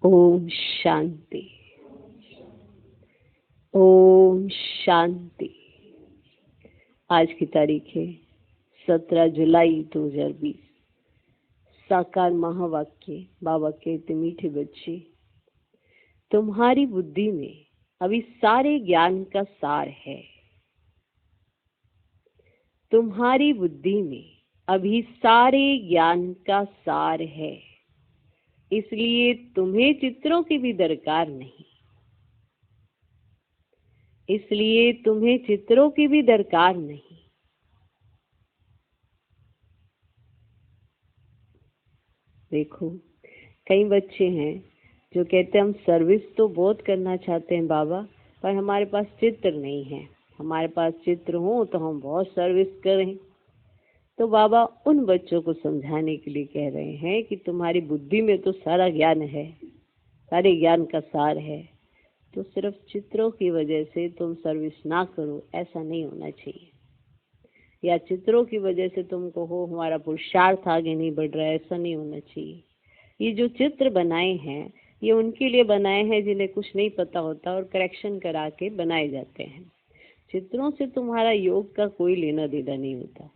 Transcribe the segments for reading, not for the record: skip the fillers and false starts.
ओम शांति। ओम शांति। आज की तारीख है 17 जुलाई 2020। साकार महावाक्य। बाबा कहते मीठे बच्चे, तुम्हारी बुद्धि में अभी सारे ज्ञान का सार है। तुम्हारी बुद्धि में अभी सारे ज्ञान का सार है, इसलिए तुम्हें चित्रों की भी दरकार नहीं। इसलिए तुम्हें चित्रों की भी दरकार नहीं। देखो, कई बच्चे हैं जो कहते हैं हम सर्विस तो बहुत करना चाहते हैं बाबा, पर हमारे पास चित्र नहीं है। हमारे पास चित्र हो तो हम बहुत सर्विस करें। तो बाबा उन बच्चों को समझाने के लिए कह रहे हैं कि तुम्हारी बुद्धि में तो सारा ज्ञान है, सारे ज्ञान का सार है, तो सिर्फ चित्रों की वजह से तुम सर्विस ना करो, ऐसा नहीं होना चाहिए। या चित्रों की वजह से तुम कहो हमारा पुरुषार्थ आगे नहीं बढ़ रहा है, ऐसा नहीं होना चाहिए। ये जो चित्र बनाए हैं ये उनके लिए बनाए हैं जिन्हें कुछ नहीं पता होता और करेक्शन करा के बनाए जाते हैं। चित्रों से तुम्हारा योग का कोई लेना देना नहीं होता।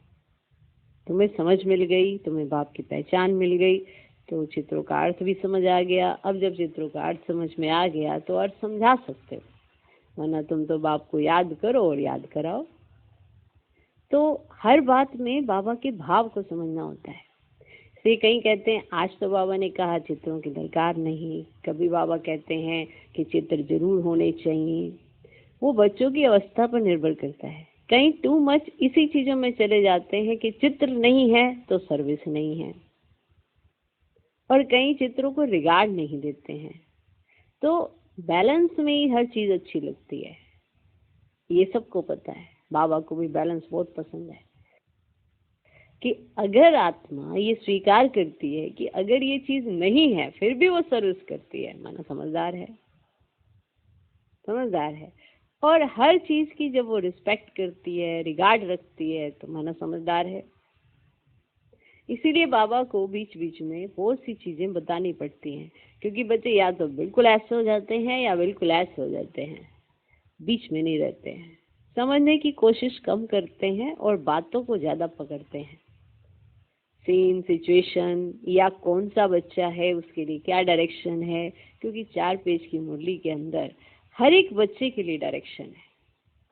तुम्हें समझ मिल गई, तुम्हें बाप की पहचान मिल गई, तो चित्रों का अर्थ भी समझ आ गया। अब जब चित्रों का अर्थ समझ में आ गया तो अर्थ समझा सकते हो, वरना तुम तो बाप को याद करो और याद कराओ। तो हर बात में बाबा के भाव को समझना होता है। इसलिए कहीं कहते हैं आज तो बाबा ने कहा चित्रों की दरकार नहीं, कभी बाबा कहते हैं कि चित्र जरूर होने चाहिए। वो बच्चों की अवस्था पर निर्भर करता है। कहीं टू मच इसी चीजों में चले जाते हैं कि चित्र नहीं है तो सर्विस नहीं है, और कई चित्रों को रिगार्ड नहीं देते हैं। तो बैलेंस में ही हर चीज अच्छी लगती है, ये सबको पता है। बाबा को भी बैलेंस बहुत पसंद है कि अगर आत्मा ये स्वीकार करती है कि अगर ये चीज नहीं है फिर भी वो सर्विस करती है, माना समझदार है। समझदार है। और हर चीज की जब वो रिस्पेक्ट करती है, रिगार्ड रखती है, तो माना समझदार है। इसीलिए बाबा को बीच बीच में बहुत सी चीजें बतानी पड़ती हैं, क्योंकि बच्चे या तो बिल्कुल ऐसे हो जाते हैं या बिल्कुल ऐसे हो जाते हैं, बीच में नहीं रहते हैं। समझने की कोशिश कम करते हैं और बातों को ज्यादा पकड़ते हैं। सीन, सिचुएशन या कौन सा बच्चा है उसके लिए क्या डायरेक्शन है, क्योंकि 4 पेज की मुरली के अंदर हर एक बच्चे के लिए डायरेक्शन है।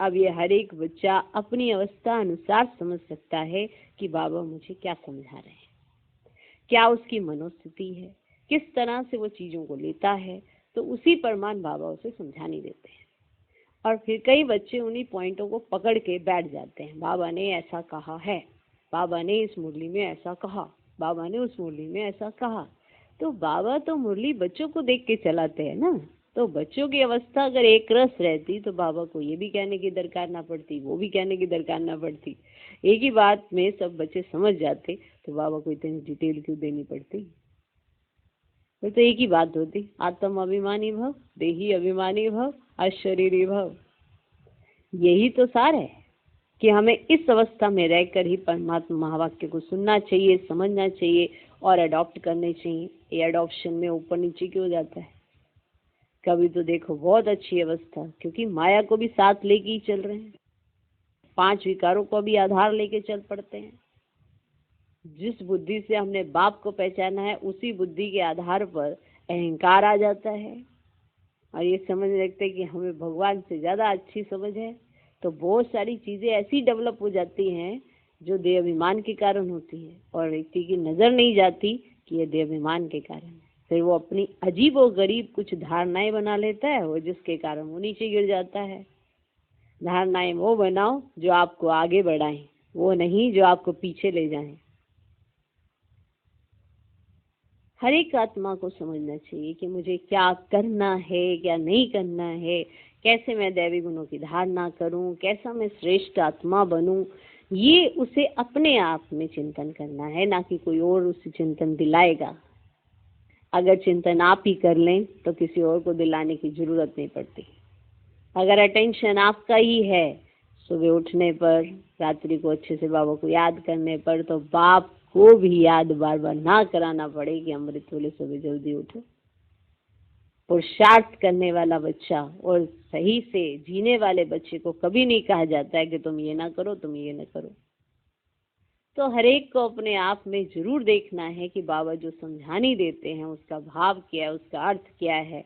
अब ये हर एक बच्चा अपनी अवस्था अनुसार समझ सकता है कि बाबा मुझे क्या समझा रहे हैं, क्या उसकी मनोस्थिति है, किस तरह से वो चीजों को लेता है, तो उसी प्रमाण बाबा उसे समझाने देते हैं। और फिर कई बच्चे उन्हीं पॉइंटों को पकड़ के बैठ जाते हैं। बाबा ने ऐसा कहा है, बाबा ने इस मुरली में ऐसा कहा, बाबा ने उस मुरली में ऐसा कहा। तो बाबा तो मुरली बच्चों को देख के चलाते हैं ना, तो बच्चों की अवस्था अगर एक रस रहती तो बाबा को ये भी कहने की दरकार ना पड़ती, वो भी कहने की दरकार ना पड़ती। एक ही बात में सब बच्चे समझ जाते तो बाबा को इतनी डिटेल क्यों देनी पड़ती। तो एक ही बात होती, आत्म अभिमानी भव, देही अभिमानी भव, अशरीरी भव। यही तो सार है कि हमें इस अवस्था में रहकर ही परमात्मा महावाक्य को सुनना चाहिए, समझना चाहिए और अडॉप्ट करने चाहिए। ये अडॉप्शन में ऊपर नीचे क्यों जाता है? कभी तो देखो बहुत अच्छी अवस्था, क्योंकि माया को भी साथ लेके ही चल रहे हैं, 5 विकारों को भी आधार लेके चल पड़ते हैं। जिस बुद्धि से हमने बाप को पहचाना है उसी बुद्धि के आधार पर अहंकार आ जाता है, और ये समझ रखते हैं कि हमें भगवान से ज्यादा अच्छी समझ है। तो बहुत सारी चीजें ऐसी डेवलप हो जाती हैं जो देहाभिमान के कारण होती है, और व्यक्ति की नजर नहीं जाती कि ये देहाभिमान के कारण है। फिर वो अपनी अजीब और गरीब कुछ धारणाएं बना लेता है, वो जिसके कारण वो नीचे गिर जाता है। धारणाएं वो बनाओ जो आपको आगे बढ़ाएं, वो नहीं जो आपको पीछे ले जाएं। हर एक आत्मा को समझना चाहिए कि मुझे क्या करना है, क्या नहीं करना है, कैसे मैं दैवी गुणों की धारणा करूं, कैसा मैं श्रेष्ठ आत्मा बनूं। ये उसे अपने आप में चिंतन करना है, ना कि कोई और उसे चिंतन दिलाएगा। अगर चिंतन आप ही कर लें तो किसी और को दिलाने की जरूरत नहीं पड़ती। अगर अटेंशन आपका ही है, सुबह उठने पर, रात्रि को अच्छे से बाबा को याद करने पर, तो बाप को भी याद बार बार ना कराना पड़े कि अमृत वाले सुबह जल्दी उठो। पुरुषार्थ करने वाला बच्चा और सही से जीने वाले बच्चे को कभी नहीं कहा जाता है कि तुम ये ना करो, तुम ये ना करो। तो हर एक को अपने आप में जरूर देखना है कि बाबा जो समझानी देते हैं उसका भाव क्या है, उसका अर्थ क्या है।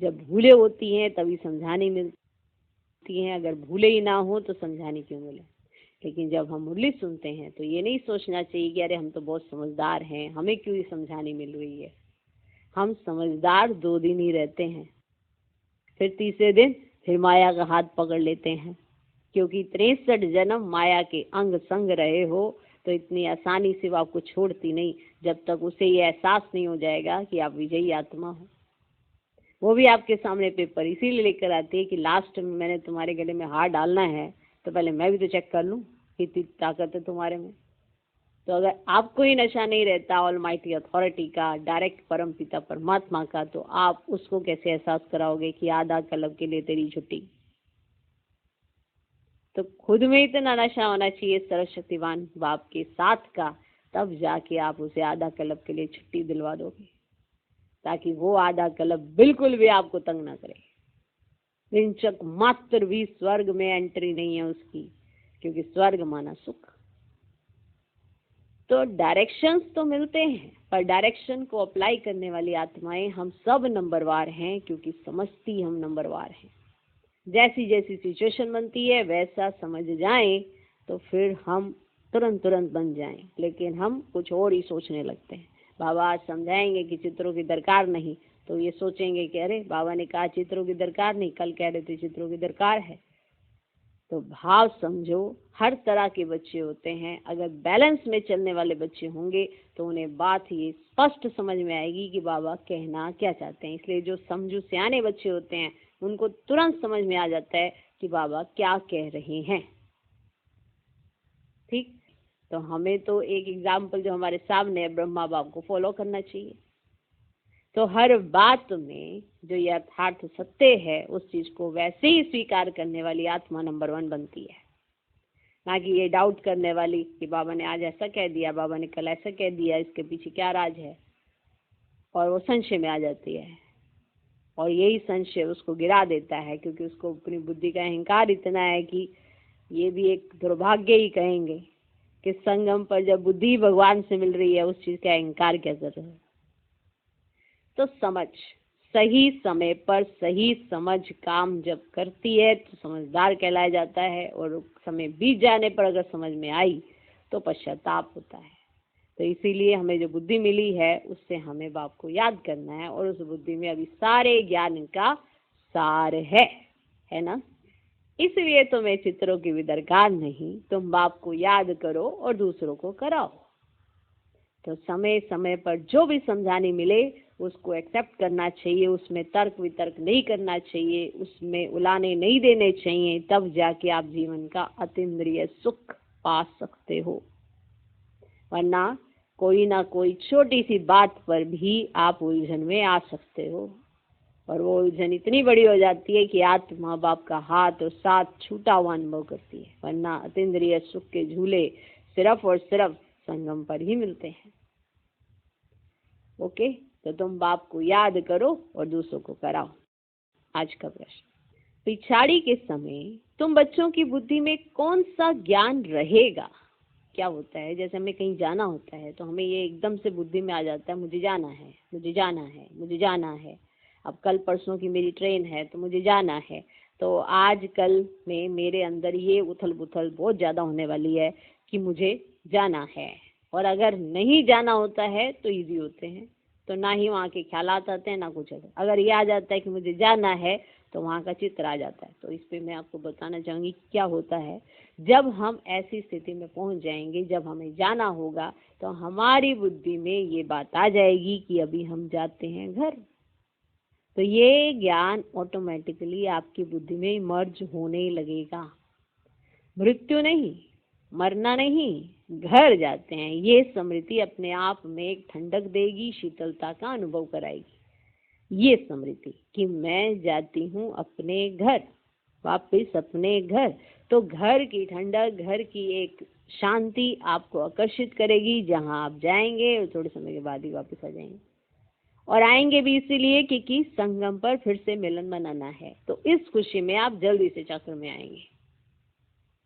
जब भूले होती हैं तभी समझानी मिलती हैं, अगर भूले ही ना हो तो समझानी क्यों मिले। लेकिन जब हम मुरली सुनते हैं तो ये नहीं सोचना चाहिए कि अरे हम तो बहुत समझदार हैं, हमें क्यों ही समझानी मिल रही है। हम समझदार 2 दिन ही रहते हैं, फिर तीसरे दिन फिर माया का हाथ पकड़ लेते हैं, क्योंकि 63 जन्म माया के अंग संग रहे हो तो इतनी आसानी से वो आपको छोड़ती नहीं, जब तक उसे ये एहसास नहीं हो जाएगा कि आप विजयी आत्मा हो। वो भी आपके सामने पेपर इसीलिए लेकर आती है कि लास्ट में मैंने तुम्हारे गले में हार डालना है तो पहले मैं भी तो चेक कर लूं कितनी ताकत है तुम्हारे में। तो अगर आपको ही नशा नहीं रहता ऑलमाइटी अथॉरिटी का, डायरेक्ट परम पिता परमात्मा का, तो आप उसको कैसे एहसास कराओगे कि आधा कलब के लिए तेरी छुट्टी। तो खुद में इतना नशा होना चाहिए सर्वशक्तिवान बाप के साथ का, तब जाके आप उसे आधा कलब के लिए छुट्टी दिलवा दोगे, ताकि वो आधा कलब बिल्कुल भी आपको तंग ना करे। इंचक मात्र भी स्वर्ग में एंट्री नहीं है उसकी, क्योंकि स्वर्ग माना सुख। तो डायरेक्शंस तो मिलते हैं, पर डायरेक्शन को अप्लाई करने वाली आत्माएं हम सब नंबरवार हैं, क्योंकि समझती हम नंबरवार हैं। जैसी जैसी सिचुएशन बनती है वैसा समझ जाएं तो फिर हम तुरंत बन जाएं, लेकिन हम कुछ और ही सोचने लगते हैं। बाबा आज समझाएंगे कि चित्रों की दरकार नहीं, तो ये सोचेंगे कि अरे बाबा ने कहा चित्रों की दरकार नहीं, कल कह रहे थे चित्रों की दरकार है। तो भाव समझो, हर तरह के बच्चे होते हैं। अगर बैलेंस में चलने वाले बच्चे होंगे तो उन्हें बात ये स्पष्ट समझ में आएगी कि बाबा कहना क्या चाहते हैं। इसलिए जो समझू सियाने बच्चे होते हैं उनको तुरंत समझ में आ जाता है कि बाबा क्या कह रहे हैं। ठीक, तो हमें तो एक एग्जाम्पल जो हमारे सामने है ब्रह्मा बाप को फॉलो करना चाहिए। तो हर बात में जो यथार्थ सत्य है उस चीज को वैसे ही स्वीकार करने वाली आत्मा नंबर 1 बनती है, ना कि ये डाउट करने वाली कि बाबा ने आज ऐसा कह दिया, बाबा ने कल ऐसा कह दिया, इसके पीछे क्या राज है। और वो संशय में आ जाती है, और यही संशय उसको गिरा देता है, क्योंकि उसको अपनी बुद्धि का अहंकार इतना है कि ये भी एक दुर्भाग्य ही कहेंगे कि संगम पर जब बुद्धि भगवान से मिल रही है उस चीज का अहंकार क्या कर रहा है। तो समझ, सही समय पर सही समझ काम जब करती है तो समझदार कहलाया जाता है, और समय बीत जाने पर अगर समझ में आई तो पश्चाताप होता है। तो इसीलिए हमें जो बुद्धि मिली है उससे हमें बाप को याद करना है, और उस बुद्धि में अभी सारे ज्ञान का सार है ना। इसलिए तुम्हें चित्रों की भी दरकार नहीं, तुम बाप को याद करो और दूसरों को कराओ। तो समय समय पर जो भी समझाने मिले उसको एक्सेप्ट करना चाहिए, उसमें तर्क वितर्क नहीं करना चाहिए, उसमें उलाने नहीं देने चाहिए, तब जाके आप जीवन का अतीन्द्रिय सुख पा सकते हो। वरना कोई ना कोई छोटी सी बात पर भी आप उलझन में आ सकते हो, और वो उलझन इतनी बड़ी हो जाती है कि आत्मा बाप का हाथ और साथ छूटा हुआ अनुभव करती है। वरना अतीन्द्रिय सुख के झूले सिर्फ और सिर्फ संगम पर ही मिलते हैं। ओके, तो तुम बाप को याद करो और दूसरों को कराओ। आज का प्रश्न, पिछाड़ी के समय तुम बच्चों की बुद्धि में कौन सा ज्ञान रहेगा। क्या होता है, जैसे हमें कहीं जाना होता है तो हमें ये एकदम से बुद्धि में आ जाता है मुझे जाना है, मुझे जाना है, मुझे जाना है। अब कल परसों की मेरी ट्रेन है तो मुझे जाना है। तो आज कल में मेरे अंदर ये उथल पुथल बहुत ज़्यादा होने वाली है कि मुझे जाना है। और अगर नहीं जाना होता है तो इजी होते हैं, तो ना ही वहाँ के ख्यालात आते हैं ना कुछ। अगर ये आ जाता है कि मुझे जाना है तो वहाँ का चित्र आ जाता है। तो इस पे मैं आपको बताना चाहूँगी क्या होता है। जब हम ऐसी स्थिति में पहुँच जाएंगे, जब हमें जाना होगा, तो हमारी बुद्धि में ये बात आ जाएगी कि अभी हम जाते हैं घर। तो ये ज्ञान ऑटोमेटिकली आपकी बुद्धि में मर्ज होने लगेगा। मृत्यु नहीं, मरना नहीं, घर जाते हैं, ये स्मृति अपने आप में एक ठंडक देगी, शीतलता का अनुभव कराएगी। ये स्मृति कि मैं जाती हूँ अपने घर, वापस अपने घर। तो घर की ठंडक, घर की एक शांति आपको आकर्षित करेगी, जहाँ आप जाएंगे और थोड़े समय के बाद ही वापस आ जाएंगे। और आएंगे भी इसीलिए क्योंकि संगम पर फिर से मिलन मनाना है। तो इस खुशी में आप जल्दी से चक्र में आएंगे।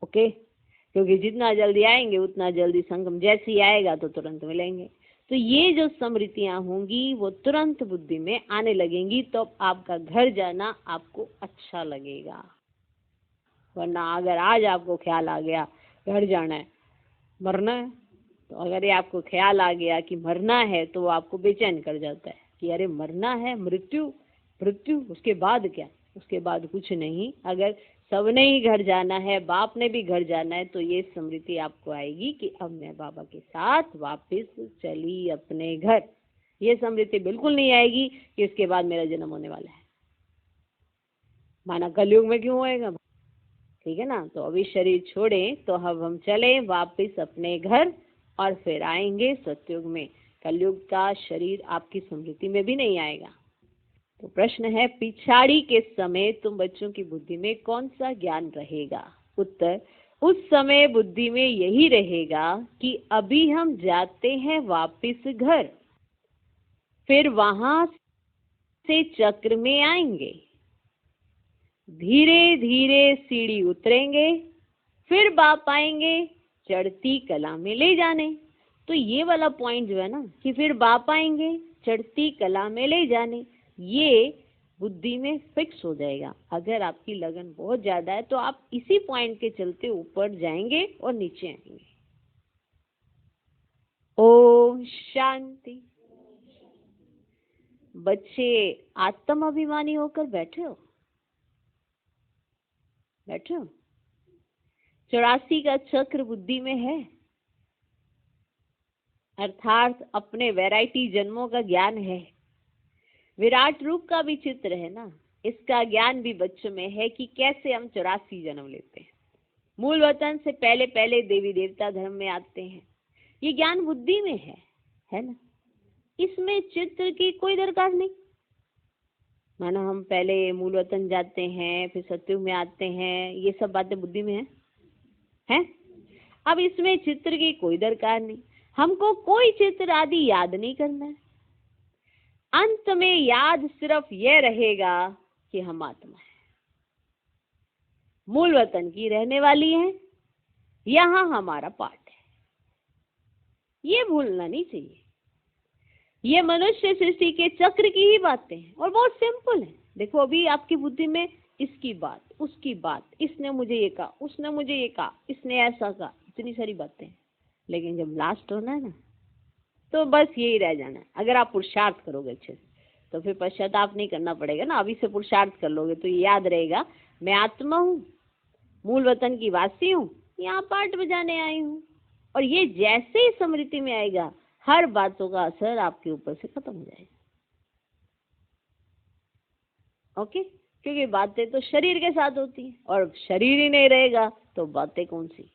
ओके, क्योंकि जितना जल्दी आएंगे उतना जल्दी संगम जैसे ही आएगा तो तुरंत मिलेंगे। तो ये जो स्मृतियां होंगी वो तुरंत बुद्धि में आने लगेंगी, तो आपका घर जाना आपको अच्छा लगेगा। वरना अगर आज आपको ख्याल आ गया घर जाना है, मरना है, तो अगर ये आपको ख्याल आ गया कि मरना है तो वो आपको बेचैन कर जाता है कि अरे मरना है, मृत्यु मृत्यु, उसके बाद क्या, उसके बाद कुछ नहीं। अगर सबने ही घर जाना है, बाप ने भी घर जाना है, तो ये स्मृति आपको आएगी कि अब मैं बाबा के साथ वापस चली अपने घर। ये स्मृति बिल्कुल नहीं आएगी कि इसके बाद मेरा जन्म होने वाला है। माना कलयुग में क्यों होएगा, ठीक है ना। तो अभी शरीर छोड़ें तो अब हम चले वापस अपने घर और फिर आएंगे सतयुग में। कलयुग का शरीर आपकी स्मृति में भी नहीं आएगा। तो प्रश्न है, पिछाड़ी के समय तुम बच्चों की बुद्धि में कौन सा ज्ञान रहेगा? उत्तर, उस समय बुद्धि में यही रहेगा कि अभी हम जाते हैं वापस घर, फिर वहां से चक्र में आएंगे, धीरे धीरे सीढ़ी उतरेंगे, फिर बाप आएंगे चढ़ती कला में ले जाने। तो ये वाला पॉइंट जो है ना कि फिर बाप आएंगे चढ़ती कला में ले जाने, ये बुद्धि में फिक्स हो जाएगा। अगर आपकी लगन बहुत ज्यादा है तो आप इसी पॉइंट के चलते ऊपर जाएंगे और नीचे आएंगे। ओम शांति। बच्चे आत्म अभिमानी होकर बैठे हो? बैठे हो? 84 का चक्र बुद्धि में है, अर्थात अपने वैरायटी जन्मों का ज्ञान है। विराट रूप का भी चित्र है ना, इसका ज्ञान भी बच्चों में है कि कैसे हम 84 जन्म लेते हैं। मूल वतन से पहले पहले देवी देवता धर्म में आते हैं, ये ज्ञान बुद्धि में है ना। इसमें चित्र की कोई दरकार नहीं। मानो हम पहले मूल वतन जाते हैं, फिर सतयुग में आते हैं, ये सब बातें बुद्धि में है? अब इसमें चित्र की कोई दरकार नहीं। हमको कोई चित्र आदि याद नहीं करना है। अंत में याद सिर्फ यह रहेगा कि हम आत्मा है, मूल वतन की रहने वाली है, यहां हमारा पाठ है। ये भूलना नहीं चाहिए। ये मनुष्य सृष्टि के चक्र की ही बातें हैं और बहुत सिंपल है। देखो अभी आपकी बुद्धि में इसकी बात, उसकी बात, इसने मुझे ये कहा, उसने मुझे ये कहा, इसने ऐसा कहा, इतनी सारी बातें हैं। लेकिन जब लास्ट होना है ना तो बस यही रह जाना है। अगर आप पुरुषार्थ करोगे अच्छे से तो फिर पश्चाताप नहीं करना पड़ेगा ना। अभी से पुरुषार्थ कर लोगे तो ये याद रहेगा, मैं आत्मा हूँ, मूल वतन की वासी हूँ, यहाँ पाठ बजाने आई हूँ। और ये जैसे ही स्मृति में आएगा हर बातों का असर आपके ऊपर से खत्म हो जाएगा। ओके, क्योंकि बातें तो शरीर के साथ होती हैं और शरीर ही नहीं रहेगा तो बातें कौन सी।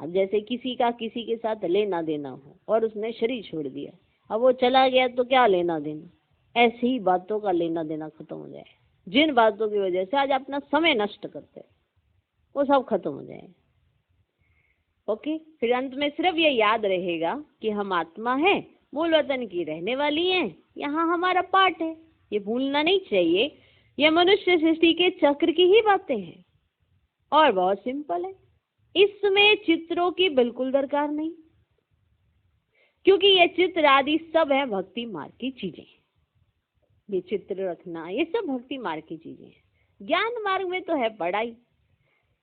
अब जैसे किसी का किसी के साथ लेना देना हो और उसने शरीर छोड़ दिया, अब वो चला गया तो क्या लेना देना, ऐसे ही बातों का लेना देना खत्म हो जाए। जिन बातों की वजह से आज अपना समय नष्ट करते हैं वो सब खत्म हो जाए। ओके, फिर अंत में सिर्फ ये याद रहेगा कि हम आत्मा है, मूल वतन की रहने वाली हैं, यहाँ हमारा पाठ है। ये भूलना नहीं चाहिए। ये मनुष्य सृष्टि के चक्र की ही बातें हैं और बहुत सिंपल है। इसमें चित्रों की बिल्कुल दरकार नहीं, क्योंकि ये चित्र आदि सब है भक्ति मार्ग की चीजें। ये चित्र रखना ये सब भक्ति मार्ग की चीजें हैं। ज्ञान मार्ग में तो है पढ़ाई,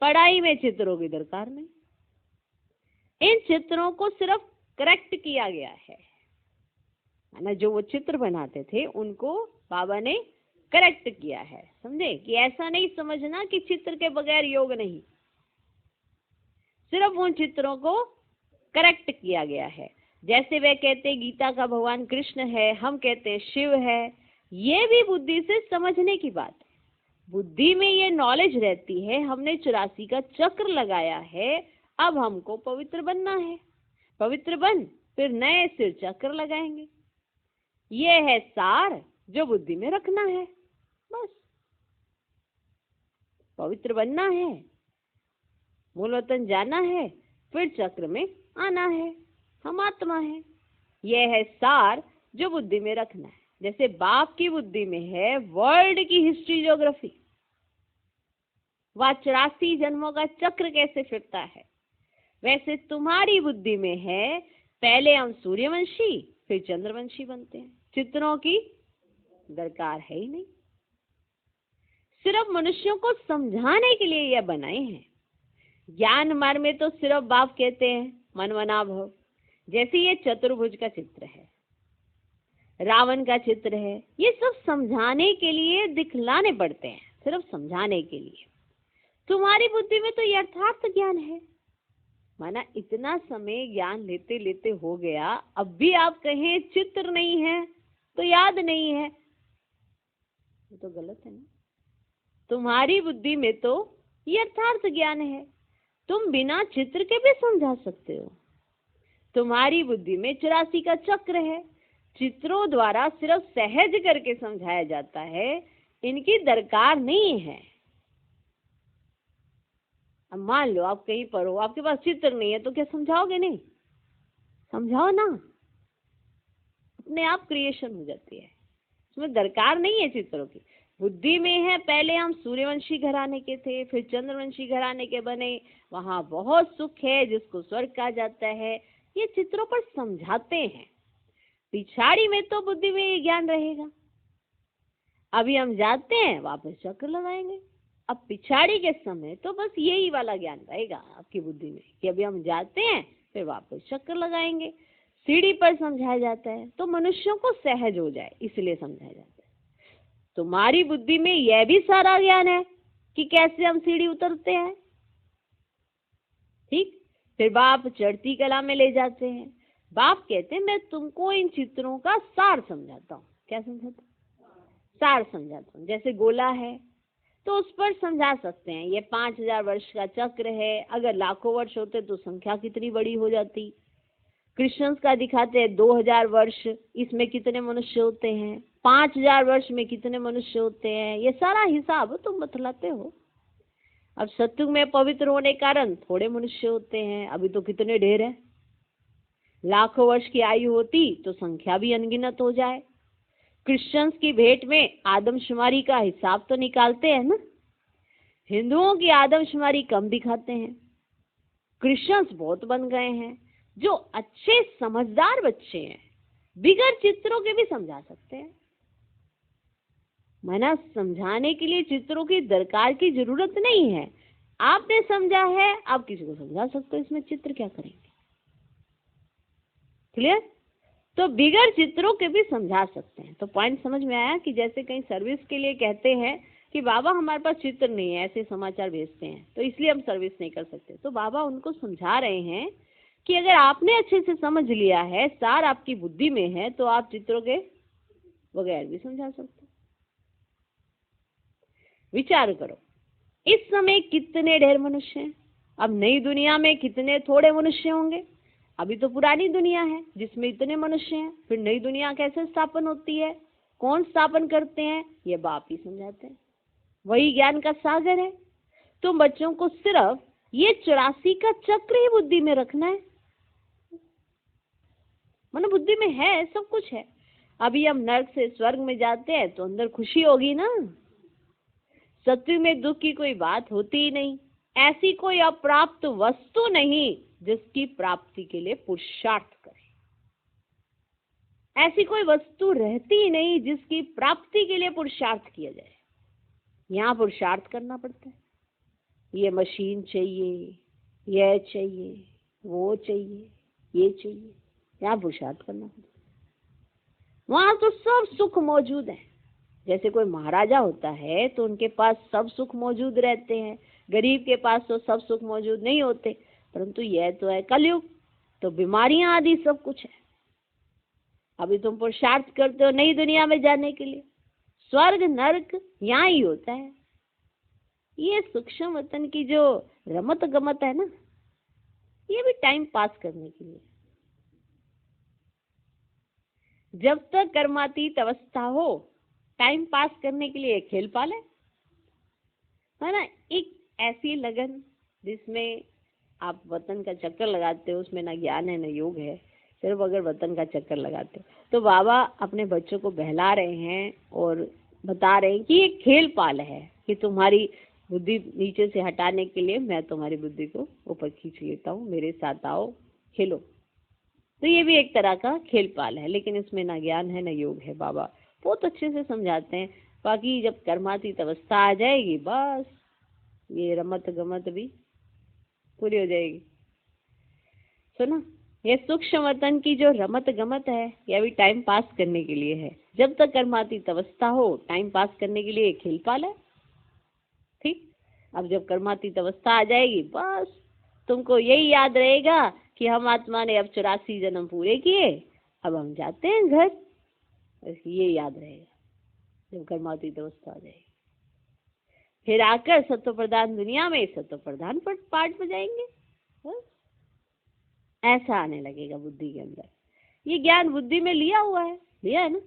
पढ़ाई में चित्रों की दरकार नहीं। इन चित्रों को सिर्फ करेक्ट किया गया है ना। जो वो चित्र बनाते थे उनको बाबा ने करेक्ट किया है, समझे? कि ऐसा नहीं समझना कि चित्र के बगैर योग नहीं, सिर्फ उन चित्रों को करेक्ट किया गया है। जैसे वे कहते हैं गीता का भगवान कृष्ण है, हम कहते हैं शिव है, ये भी बुद्धि से समझने की बात है। बुद्धि में ये नॉलेज रहती है, हमने 84 का चक्र लगाया है, अब हमको पवित्र बनना है। पवित्र बन फिर नए सिर चक्र लगाएंगे। ये है सार जो बुद्धि में रखना है। बस पवित्र बनना है, मूल वतन जाना है, फिर चक्र में आना है। हम आत्मा है, यह है सार जो बुद्धि में रखना है। जैसे बाप की बुद्धि में है वर्ल्ड की हिस्ट्री ज्योग्राफी, वह 84 जन्मों का चक्र कैसे फिरता है, वैसे तुम्हारी बुद्धि में है पहले हम सूर्यवंशी फिर चंद्रवंशी बनते हैं। चित्रों की दरकार है ही नहीं, सिर्फ मनुष्यों को समझाने के लिए यह बनाए हैं। ज्ञान मार्ग में तो सिर्फ बाप कहते हैं मनमना भव। जैसे ये चतुर्भुज का चित्र है, रावण का चित्र है, ये सब समझाने के लिए दिखलाने पड़ते हैं, सिर्फ समझाने के लिए। तुम्हारी बुद्धि में तो यथार्थ ज्ञान है। माना इतना समय ज्ञान लेते लेते हो गया, अब भी आप कहें चित्र नहीं है तो याद नहीं है, ये तो गलत है ना। तुम्हारी बुद्धि में तो यथार्थ ज्ञान है, तुम बिना चित्र के भी समझा सकते हो। तुम्हारी बुद्धि में 84 का चक्र है, चित्रों द्वारा सिर्फ सहज करके समझाया जाता है, इनकी दरकार नहीं है। अब मान लो आप कहीं पर हो, आपके पास चित्र नहीं है तो क्या समझाओगे? नहीं समझाओ ना, अपने आप क्रिएशन हो जाती है, इसमें दरकार नहीं है चित्रों की। बुद्धि में है पहले हम सूर्यवंशी घराने के थे फिर चंद्रवंशी घराने के बने, वहां बहुत सुख है जिसको स्वर्ग कहा जाता है, ये चित्रों पर समझाते हैं। पिछाड़ी में तो बुद्धि में ये ज्ञान रहेगा। अभी हम जाते हैं वापस चक्र लगाएंगे, अब पिछाड़ी के समय तो बस यही वाला ज्ञान रहेगा आपकी बुद्धि में कि अभी हम जाते हैं फिर वापस चक्कर लगाएंगे। सीढ़ी पर समझाया जाता है तो मनुष्यों को सहज हो जाए इसलिए समझाया जाता है। तुम्हारी बुद्धि में यह भी सारा ज्ञान है कि कैसे हम सीढ़ी उतरते हैं, ठीक। फिर बाप चढ़ती कला में ले जाते हैं। बाप कहते हैं मैं तुमको इन चित्रों का सार समझाता हूँ। क्या समझाता हूँ? सार समझाता हूँ। जैसे गोला है तो उस पर समझा सकते हैं ये 5000 वर्ष का चक्र है, अगर लाखों वर्ष होते तो संख्या कितनी बड़ी हो जाती। कृष्णस का दिखाते हैं 2000 वर्ष, इसमें कितने मनुष्य होते हैं, 5000 वर्ष में कितने मनुष्य होते हैं, ये सारा हिसाब तुम बतलाते हो। अब सत्युग में पवित्र होने के कारण थोड़े मनुष्य होते हैं, अभी तो कितने ढेर है। लाखों वर्ष की आयु होती तो संख्या भी अनगिनत हो जाए। क्रिश्चियंस की भेंट में आदमशुमारी का हिसाब तो निकालते हैं ना, हिंदुओं की आदमशुमारी कम दिखाते हैं। क्रिश्चियंस बहुत बन गए हैं, जो अच्छे समझदार बच्चे हैं बिगैर चित्रों के भी समझा सकते हैं। मना समझाने के लिए चित्रों की दरकार की जरूरत नहीं है। आपने समझा है, आप किसी को समझा सकते हो, इसमें चित्र क्या करेंगे? क्लियर? तो बिगैर चित्रों के भी समझा सकते हैं। तो पॉइंट समझ में आया कि जैसे कहीं सर्विस के लिए कहते हैं कि बाबा हमारे पास चित्र नहीं है, ऐसे समाचार भेजते हैं तो इसलिए हम सर्विस नहीं कर सकते, तो बाबा उनको समझा रहे हैं कि अगर आपने अच्छे से समझ लिया है, सार आपकी बुद्धि में है, तो आप चित्रों के बगैर भी समझा सकते। विचार करो, इस समय कितने ढेर मनुष्य हैं, अब नई दुनिया में कितने थोड़े मनुष्य होंगे। अभी तो पुरानी दुनिया है जिसमें इतने मनुष्य हैं, फिर नई दुनिया कैसे स्थापन होती है, कौन स्थापन करते हैं, ये बाप ही समझाते हैं। वही ज्ञान का सागर है। तुम बच्चों को सिर्फ ये 84 का चक्र ही बुद्धि में रखना है। मन बुद्धि में है, सब कुछ है। अभी हम नर्क से स्वर्ग में जाते हैं तो अंदर खुशी होगी ना। सत्य में दुख की कोई बात होती ही नहीं। ऐसी कोई अप्राप्त वस्तु नहीं जिसकी प्राप्ति के लिए पुरुषार्थ करे। ऐसी कोई वस्तु रहती ही नहीं जिसकी प्राप्ति के लिए पुरुषार्थ किया जाए। यहाँ पुरुषार्थ करना पड़ता है। ये मशीन चाहिए, यह चाहिए, वो चाहिए, ये चाहिए, यहाँ पुरुषार्थ करना पड़ता है। वहां तो सब सुख मौजूद है। जैसे कोई महाराजा होता है तो उनके पास सब सुख मौजूद रहते हैं, गरीब के पास तो सब सुख मौजूद नहीं होते। परंतु यह तो है कलयुग, तो बीमारियां आदि सब कुछ है। अभी तुम पुरुषार्थ करते हो नई दुनिया में जाने के लिए, स्वर्ग नरक यहाँ ही होता है। ये सूक्ष्म वतन की जो रमत गमत है ना, ये भी टाइम पास करने के लिए। जब तक कर्मातीत अवस्था हो, टाइम पास करने के लिए खेल पाले, है ना। एक ऐसी लगन जिसमें आप वतन का चक्कर लगाते हो, उसमें ना ज्ञान है ना योग है, सिर्फ अगर वतन का चक्कर लगाते। तो बाबा अपने बच्चों को बहला रहे हैं और बता रहे हैं कि ये खेल पाल है, कि तुम्हारी बुद्धि नीचे से हटाने के लिए मैं तुम्हारी बुद्धि को ऊपर खींच लेता हूँ, मेरे साथ आओ खेलो। तो ये भी एक तरह का खेल पाल है, लेकिन इसमें ना ज्ञान है ना योग है। बाबा बहुत अच्छे से समझाते हैं। बाकी जब कर्मातीत अवस्था आ जाएगी, बस ये रमत गमत भी पूरी हो जाएगी। सुना, ये सूक्ष्म वतन की जो रमत गमत है, यह भी टाइम पास करने के लिए है। जब तक कर्मातीत अवस्था हो, टाइम पास करने के लिए खेल पाल है। ठीक, अब जब कर्मातीत अवस्था आ जाएगी, बस तुमको यही याद रहेगा कि हम आत्मा ने अब 84 जन्म पूरे किए, अब हम जाते हैं घर। ये याद रहेगा जब कर्मातीत अवस्था आ जाएगी। फिर आकर सत्व प्रधान दुनिया में सत्व प्रधान पार्ट में जाएंगे। बस ऐसा आने लगेगा बुद्धि के अंदर। ये ज्ञान बुद्धि में लिया हुआ है, लिया है ना,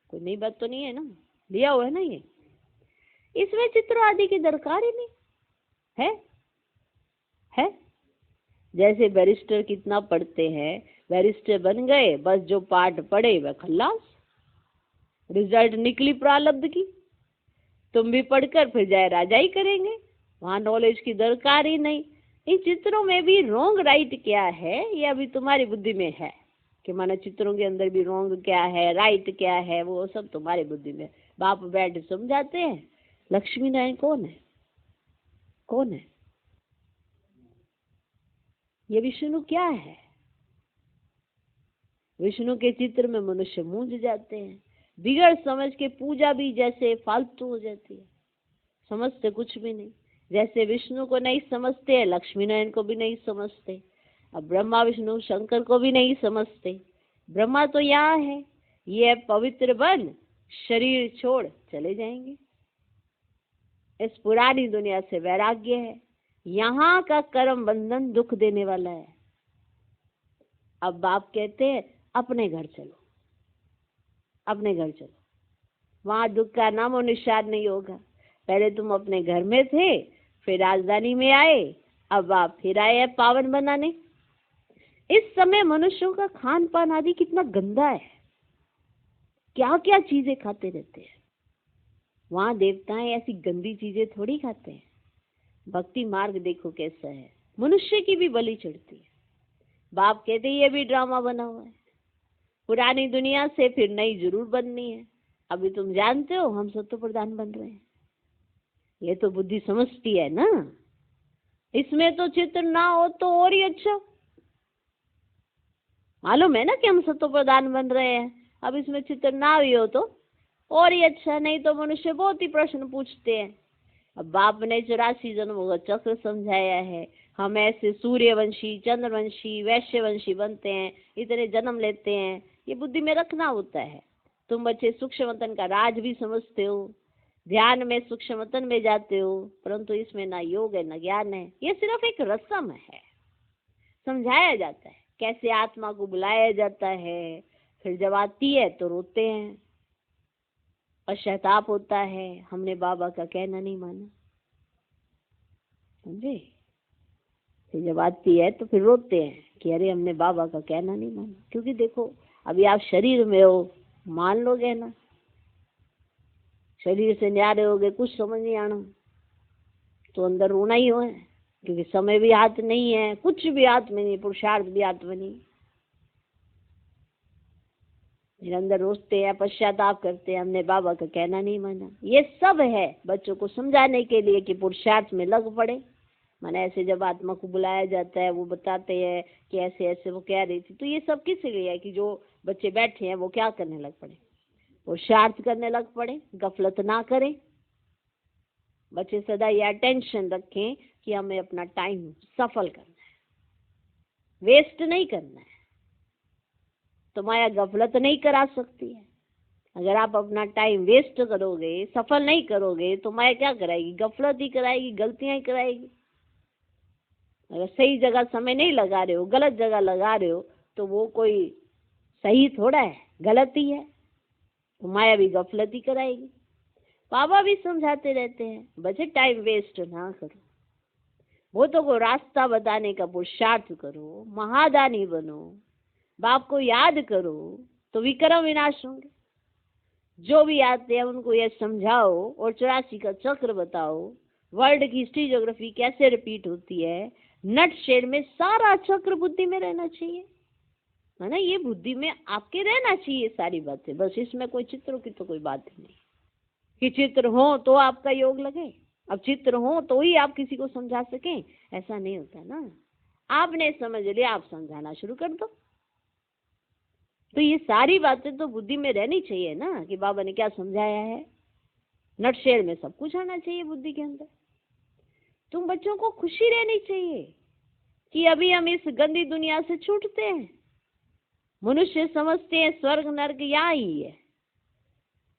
कोई नई बात तो नहीं है ना, लिया हुआ है ना। ये इसमें चित्र आदि की दरकार ही नहीं है। जैसे बैरिस्टर कितना पढ़ते हैं, बैरिस्टर बन गए, बस जो पाठ पढ़े वह खल्लास, रिजल्ट निकली प्रारब्ध की। तुम भी पढ़कर फिर जाए राजाई करेंगे, वहां नॉलेज की दरकार ही नहीं। इन चित्रों में भी रोंग राइट क्या है, ये अभी तुम्हारी बुद्धि में है कि माना चित्रों के अंदर भी रोंग क्या है, राइट क्या है, वो सब तुम्हारी बुद्धि में। बाप बैठ समझाते हैं लक्ष्मी नारायण कौन है, कौन है, ये विष्णु क्या है। विष्णु के चित्र में मनुष्य मूंझ जाते हैं, बिगड़ समझ के पूजा भी जैसे फालतू हो जाती है, समझते कुछ भी नहीं। जैसे विष्णु को नहीं समझते, लक्ष्मी नारायण को भी नहीं समझते, अब ब्रह्मा विष्णु शंकर को भी नहीं समझते। ब्रह्मा तो यहाँ है, ये पवित्र बन शरीर छोड़ चले जाएंगे। इस पुरानी दुनिया से वैराग्य है, यहाँ का कर्म बंधन दुख देने वाला है। अब बाप कहते हैं अपने घर चलो, अपने घर चलो, वहां दुख का नामो निशान नहीं होगा। पहले तुम अपने घर में थे, फिर राजधानी में आए, अब आप फिर आए हैं पावन बनाने। इस समय मनुष्यों का खान पान आदि कितना गंदा है, क्या क्या चीजें खाते रहते हैं। वहां देवताएं ऐसी गंदी चीजें थोड़ी खाते हैं। भक्ति मार्ग देखो कैसा है, मनुष्य की भी बलि चढ़ती है। बाप कहते ये भी ड्रामा बना हुआ है, पुरानी दुनिया से फिर नई जरूर बननी है। अभी तुम जानते हो हम सत्व प्रधान बन रहे हैं, ये तो बुद्धि समझती है ना। इसमें तो चित्र ना हो तो और ही अच्छा, मालूम है ना कि हम सत्व प्रधान बन रहे हैं। अब इसमें चित्र ना भी हो तो और ही अच्छा, नहीं तो मनुष्य बहुत ही प्रश्न पूछते हैं। अब बाप ने 84 जन्मों का चक्र समझाया है, हम ऐसे सूर्यवंशी, चंद्रवंशी, वैश्यवंशी बनते हैं, इतने जन्म लेते हैं, ये बुद्धि में रखना होता है। तुम बच्चे सूक्ष्म वतन का राज भी समझते हो, ध्यान में सूक्ष्म वतन में जाते हो, परंतु इसमें ना योग है ना ज्ञान है। ये सिर्फ एक रस्म है, समझाया जाता है कैसे आत्मा को बुलाया जाता है। फिर जब आती है तो रोते हैं, पश्चाताप होता है, हमने बाबा का कहना नहीं माना, समझे। फिर जब आती है तो फिर रोते हैं कि अरे हमने बाबा का कहना नहीं माना। क्योंकि देखो अभी आप शरीर में हो, मान लोगे ना, शरीर से न्यारे हो गए, कुछ समझ नहीं आना तो अंदर रोना ही हो है। क्योंकि समय भी हाथ नहीं है, कुछ भी हाथ में नहीं, पुरुषार्थ भी हाथ में नहीं। मेरे अंदर रोते हैं, पश्चाताप करते हैं, हमने बाबा का कहना नहीं माना। ये सब है बच्चों को समझाने के लिए कि पुरुषार्थ में लग पड़े। माने ऐसे जब आत्मा को बुलाया जाता है, वो बताते हैं कि ऐसे ऐसे वो कह रही थी, तो ये सब किस लिए है कि जो बच्चे बैठे हैं वो क्या करने लग पड़े, पुरुषार्थ करने लग पड़े, गफलत ना करें। बच्चे सदा ये अटेंशन रखें कि हमें अपना टाइम सफल करना है, वेस्ट नहीं करना है। तो माया गफलत नहीं करा सकती है। अगर आप अपना टाइम वेस्ट करोगे, सफल नहीं करोगे, तो माया क्या कराएगी, गफलत ही कराएगी, गलतियां ही कराएगी। अगर सही जगह समय नहीं लगा रहे हो, गलत जगह लगा रहे हो, तो वो कोई सही थोड़ा है, गलत ही है। तो माया भी गफलत ही कराएगी। बाबा भी समझाते रहते हैं बच्चे टाइम वेस्ट ना करो, वो तो को रास्ता बताने का पुरुषार्थ करो, महादानी बनो। बाप को याद करो तो विक्रम विनाश होंगे। जो भी आते हैं उनको ये समझाओ और 84 का चक्र बताओ, वर्ल्ड की हिस्ट्री ज्योग्राफी कैसे रिपीट होती है, नट शेड में सारा चक्र बुद्धि में रहना चाहिए, है ना। ये बुद्धि में आपके रहना चाहिए सारी बातें, बस इसमें कोई चित्रों की तो कोई बात ही नहीं कि चित्र हो तो आपका योग लगे, अब चित्र हो तो ही आप किसी को समझा सकें, ऐसा नहीं होता ना। आपने समझ लिया, आप समझाना शुरू कर दो। तो ये सारी बातें तो बुद्धि में रहनी चाहिए ना कि बाबा ने क्या समझाया है। नटशेर में सब कुछ आना चाहिए बुद्धि के अंदर। तुम बच्चों को खुशी रहनी चाहिए कि अभी हम इस गंदी दुनिया से छूटते हैं। मनुष्य समझते हैं स्वर्ग नर्क यहाँ ही है,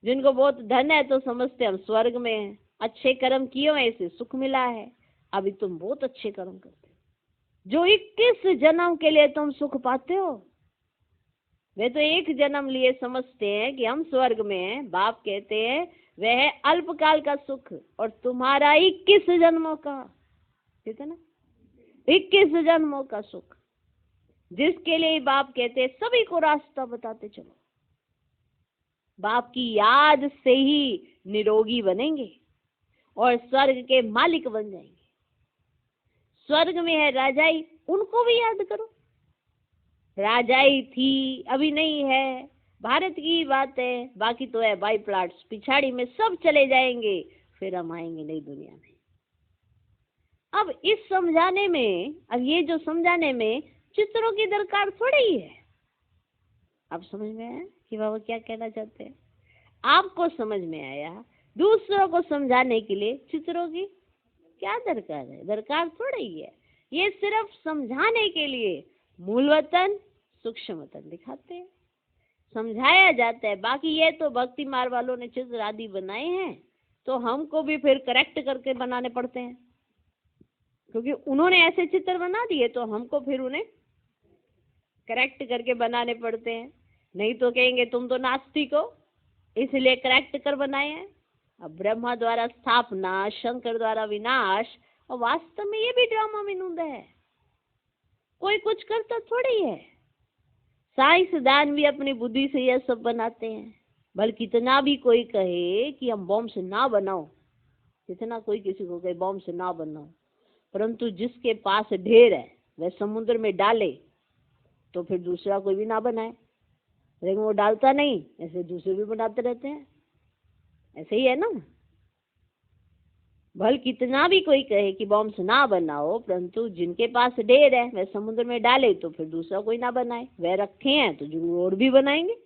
जिनको बहुत धन है तो समझते हम स्वर्ग में हैं, अच्छे कर्म किए हैं इसे सुख मिला है। अभी तुम बहुत अच्छे कर्म करते हो, जो 21 जन्म के लिए तुम सुख पाते हो, वे तो एक जन्म लिए समझते हैं कि हम स्वर्ग में हैं। बाप कहते हैं वह है अल्पकाल का सुख और तुम्हारा 21 जन्मों का, ठीक है ना, 21 जन्मों का सुख, जिसके लिए बाप कहते हैं सभी को रास्ता बताते चलो। बाप की याद से ही निरोगी बनेंगे और स्वर्ग के मालिक बन जाएंगे। स्वर्ग में है राजाई, उनको भी याद करो। राजाई थी, अभी नहीं है, भारत की बात है, बाकी तो है बाई प्लाट्स, पिछाड़ी में सब चले जाएंगे, फिर हम आएंगे नई दुनिया में। अब इस समझाने में, अब ये जो समझाने में चित्रों की दरकार थोड़ी ही है। अब समझ में आया कि बाबा क्या कहना चाहते हैं? आपको समझ में आया, दूसरों को समझाने के लिए चित्रों की क्या दरकार है? दरकार थोड़ी ही है। ये सिर्फ समझाने के लिए मूल वतन सूक्ष्म वतन दिखाते हैं, समझाया जाता है। बाकी ये तो भक्ति मार्ग वालों ने चित्र आदि बनाए हैं, तो हमको भी फिर करेक्ट करके बनाने पड़ते हैं, क्योंकि उन्होंने ऐसे चित्र बना दिए तो हमको फिर उन्हें करेक्ट करके बनाने पड़ते हैं। नहीं तो कहेंगे तुम तो नास्तिक हो, इसलिए करेक्ट कर बनाए हैं। अब ब्रह्मा द्वारा स्थापना, शंकर द्वारा विनाश, और वास्तव में ये भी ड्रामा विनोद है, कोई कुछ करता थोड़ी है। साइंसदान भी अपनी बुद्धि से यह सब बनाते हैं। बल्कि इतना भी कोई कहे कि हम बॉम्ब से ना बनाओ, इतना कोई किसी को कहे बॉम्ब से ना बनाओ, परंतु जिसके पास ढेर है वह समुद्र में डाले तो फिर दूसरा कोई भी ना बनाए, लेकिन वो डालता नहीं, ऐसे दूसरे भी बनाते रहते हैं। ऐसे ही है ना। बल्कि इतना भी कोई कहे कि बॉम्ब से ना बनाओ, परंतु जिनके पास ढेर है वह समुद्र में डाले तो फिर दूसरा कोई ना बनाए, वह रखे हैं तो जरूर और भी बनाएंगे।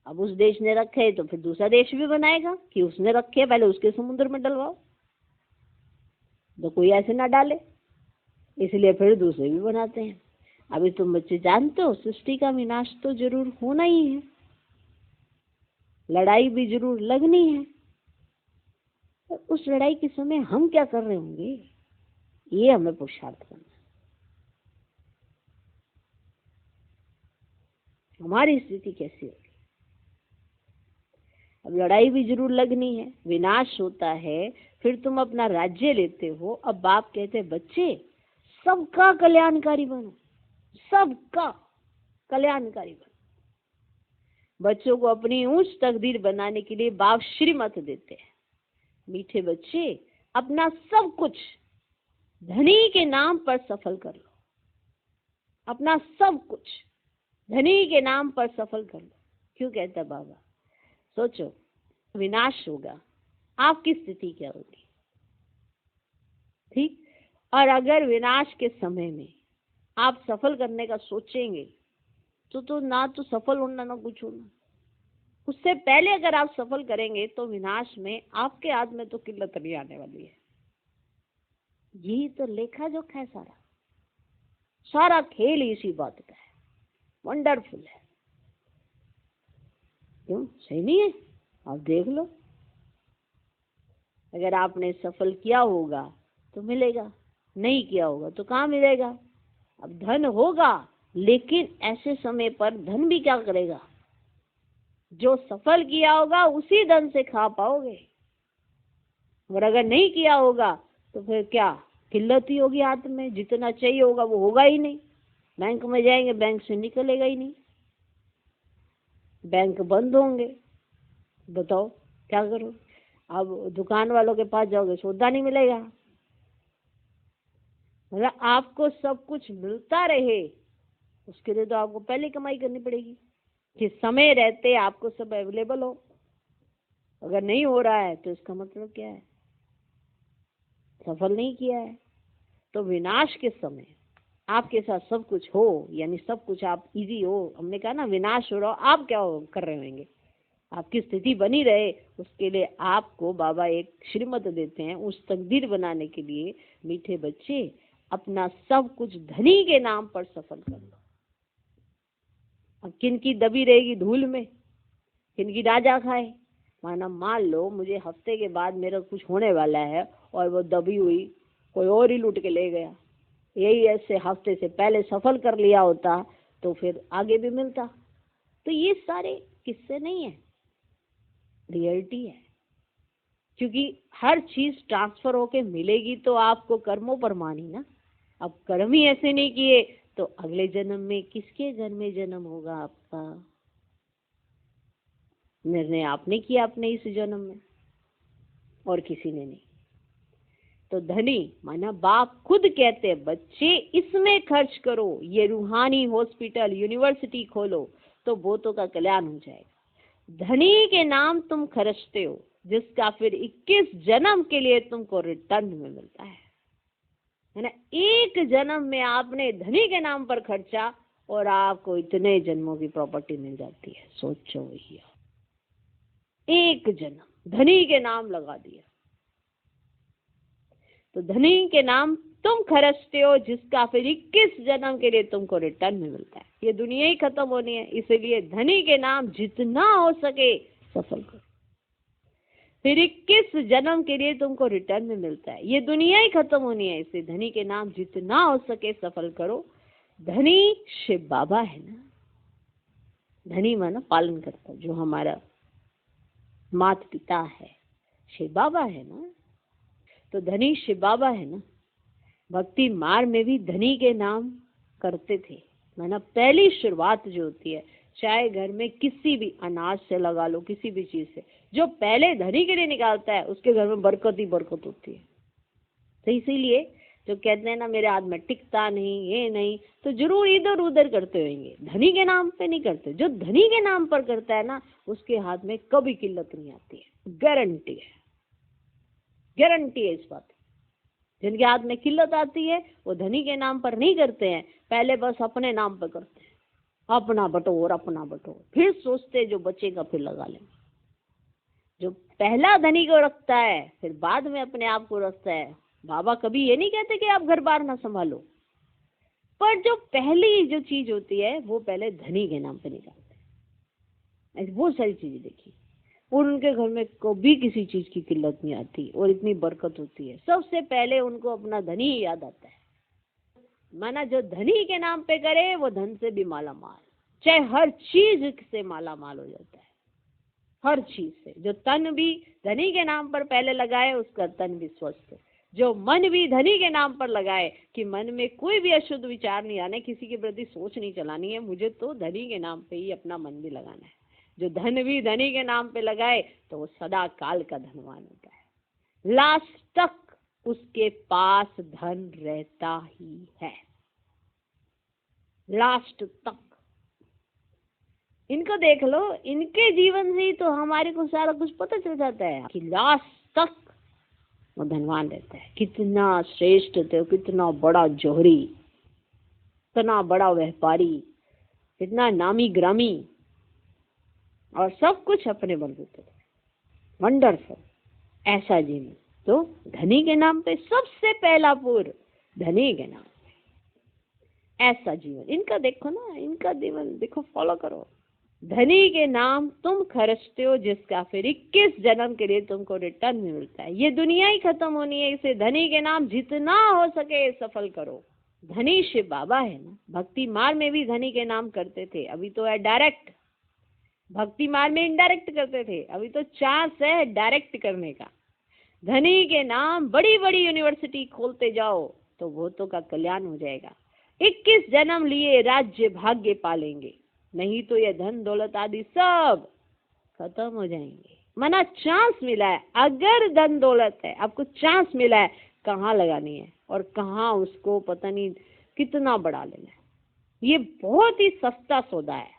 अब उस देश ने रखे तो फिर दूसरा देश भी बनाएगा कि उसने रखे, पहले उसके समुद्र में डलवाओ, तो कोई ऐसे ना डाले, इसलिए फिर दूसरे भी बनाते हैं। अभी तुम बच्चे जानते हो सृष्टि का विनाश तो जरूर होना ही है, लड़ाई भी जरूर लगनी है। उस लड़ाई के समय हम क्या कर रहे होंगे, ये हमें पुरुषार्थ करना है। हमारी स्थिति कैसी होगी? अब लड़ाई भी जरूर लगनी है, विनाश होता है, फिर तुम अपना राज्य लेते हो। अब बाप कहते हैं बच्चे सबका कल्याणकारी बनो, सबका कल्याणकारी बनो। बच्चों को अपनी ऊंच तकदीर बनाने के लिए बाप श्रीमत देते हैं। मीठे बच्चे अपना सब कुछ धनी के नाम पर सफल कर लो, अपना सब कुछ धनी के नाम पर सफल कर लो। क्यों कहता है बाबा? सोचो, विनाश होगा, आपकी स्थिति क्या होगी? ठीक। और अगर विनाश के समय में आप सफल करने का सोचेंगे तो ना तो सफल होना ना कुछ होना। उससे पहले अगर आप सफल करेंगे तो विनाश में आपके हाथ में तो किल्लत नहीं आने वाली है। यही तो लेखा जोखा है, सारा खेल इसी बात का है। वंडरफुल है, क्यों सही नहीं है? आप देख लो, अगर आपने सफल किया होगा तो मिलेगा, नहीं किया होगा तो कहाँ मिलेगा? अब धन होगा, लेकिन ऐसे समय पर धन भी क्या करेगा? जो सफल किया होगा उसी धन से खा पाओगे, और अगर नहीं किया होगा तो फिर क्या किल्लत ही होगी हाथ में, जितना चाहिए होगा वो होगा ही नहीं, बैंक में जाएंगे, बैंक से निकलेगा ही नहीं, बैंक बंद होंगे, बताओ क्या करो। अब दुकान वालों के पास जाओगे, सौदा नहीं मिलेगा। मतलब आपको सब कुछ मिलता रहे, उसके लिए तो आपको पहले कमाई करनी पड़ेगी कि समय रहते आपको सब अवेलेबल हो। अगर नहीं हो रहा है तो इसका मतलब क्या है, सफल नहीं किया है। तो विनाश के समय आपके साथ सब कुछ हो, यानी सब कुछ आप इजी हो, हमने कहा ना विनाश हो रहा हो, आप क्या कर रहे होंगे, आपकी स्थिति बनी रहे, उसके लिए आपको बाबा एक श्रीमत देते हैं। उस तकदीर बनाने के लिए मीठे बच्चे अपना सब कुछ धनी के नाम पर सफल कर लो। अब किन की दबी रहेगी धूल में, किन की राजा खाए। माना मान लो मुझे हफ्ते के बाद मेरा कुछ होने वाला है और वो दबी हुई कोई और ही लूट के ले गया, यही ऐसे हफ्ते से पहले सफल कर लिया होता तो फिर आगे भी मिलता। तो ये सारे किस्से नहीं है, रियलिटी है। क्योंकि हर चीज ट्रांसफर होके मिलेगी तो आपको कर्मों पर मानी ना। अब कर्म ही ऐसे नहीं किए तो अगले जन्म में किसके घर में जन्म होगा आपका, निर्णय आपने किया अपने इस जन्म में और किसी ने नहीं। तो धनी माना बाप खुद कहते हैं बच्चे इसमें खर्च करो, ये रूहानी हॉस्पिटल यूनिवर्सिटी खोलो तो बहुतों का कल्याण हो जाएगा। धनी के नाम तुम खर्चते हो जिसका फिर 21 जन्म के लिए तुमको रिटर्न में मिलता है ना। एक जन्म में आपने धनी के नाम पर खर्चा और आपको इतने जन्मों की प्रॉपर्टी मिल जाती है। सोचो भैया, एक जन्म धनी के नाम लगा दिया। तो धनी के नाम तुम खर्चते हो जिसका फिर 21 जन्म के लिए तुमको रिटर्न में मिलता है। ये दुनिया ही खत्म होनी है, इसलिए धनी के नाम जितना हो सके सफल करो, फिर 21 जन्म के लिए तुमको रिटर्न में मिलता है। ये दुनिया ही खत्म होनी है, इसलिए धनी के नाम जितना हो सके सफल करो। धनी शिव बाबा है ना, धनी माना पालन करता, जो हमारा माता पिता है शिव बाबा है ना। तो धनी शिव बाबा है ना। भक्ति मार्ग में भी धनी के नाम करते थे, माना पहली शुरुआत जो होती है, चाहे घर में किसी भी अनाज से लगा लो, किसी भी चीज से, जो पहले धनी के लिए निकालता है उसके घर में बरकत ही बरकत होती है। तो इसीलिए जो कहते हैं ना मेरे हाथ में टिकता नहीं, ये नहीं, तो जरूर इधर उधर करते होंगे, धनी के नाम पे नहीं करते। जो धनी के नाम पर करता है ना उसके हाथ में कभी किल्लत नहीं आती है, गारंटी है, गारंटी है इस बात की। जिनके हाथ में किल्लत आती है वो धनी के नाम पर नहीं करते हैं, पहले बस अपने नाम पर करते हैं, अपना बटोर अपना बटोर, फिर सोचते जो बचेगा फिर लगा लेंगे। जो पहला धनी को रखता है फिर बाद में अपने आप को रखता है। बाबा कभी ये नहीं कहते कि आप घर बार ना संभालो, पर जो पहली जो चीज होती है वो पहले धनी के नाम पे निकालते हैं। ऐसी बहुत सारी चीजें देखी और उनके घर में कभी किसी चीज की किल्लत नहीं आती और इतनी बरकत होती है। सबसे पहले उनको अपना धनी ही याद आता है। माना जो धनी के नाम पे करे वो धन से भी माला माल, चाहे हर चीज से माला माल हो जाता है, हर चीज से। जो तन भी धनी के नाम पर पहले लगाए उसका तन भी स्वस्थ है। जो मन भी धनी के नाम पर लगाए कि मन में कोई भी अशुद्ध विचार नहीं आने, किसी के प्रति सोच नहीं चलानी है, मुझे तो धनी के नाम पे ही अपना मन भी लगाना है। जो धन भी धनी के नाम पे लगाए तो वो सदा काल का धनवान होता है, लास्ट तक उसके पास धन रहता ही है, लास्ट तक। इनको देख लो, इनके जीवन से ही तो हमारे को सारा कुछ पता चल जाता है कि लास्ट तक वो धनवान रहता है। कितना श्रेष्ठ थे, कितना बड़ा जौहरी, कितना बड़ा व्यापारी, कितना नामी ग्रामी, और सब कुछ अपने बलबूते थे, वंडरफुल ऐसा जीवन। तो धनी के नाम पे सबसे पहला पूर्व धनी के नाम पे ऐसा जीवन। इनका देखो ना, इनका जीवन देखो, फॉलो करो। धनी के नाम तुम खर्चते हो जिसका फिर 21 जन्म के लिए तुमको रिटर्न में मिलता है। ये दुनिया ही खत्म होनी है, इसे धनी के नाम जितना हो सके सफल करो। धनी शिव बाबा है ना। भक्ति मार्ग में भी धनी के नाम करते थे, अभी तो है डायरेक्ट। भक्ति मार्ग में इनडायरेक्ट करते थे, अभी तो चांस है डायरेक्ट करने का। धनी के नाम बड़ी बड़ी यूनिवर्सिटी खोलते जाओ तो बहुतों का कल्याण हो जाएगा। 21 जन्म लिए राज्य भाग्य पालेंगे, नहीं तो ये धन दौलत आदि सब खत्म हो जाएंगे। मना चांस मिला है, अगर धन दौलत है, आपको चांस मिला है, कहाँ लगानी है और कहाँ उसको पता नहीं कितना बढ़ा लेना है। ये बहुत ही सस्ता सौदा है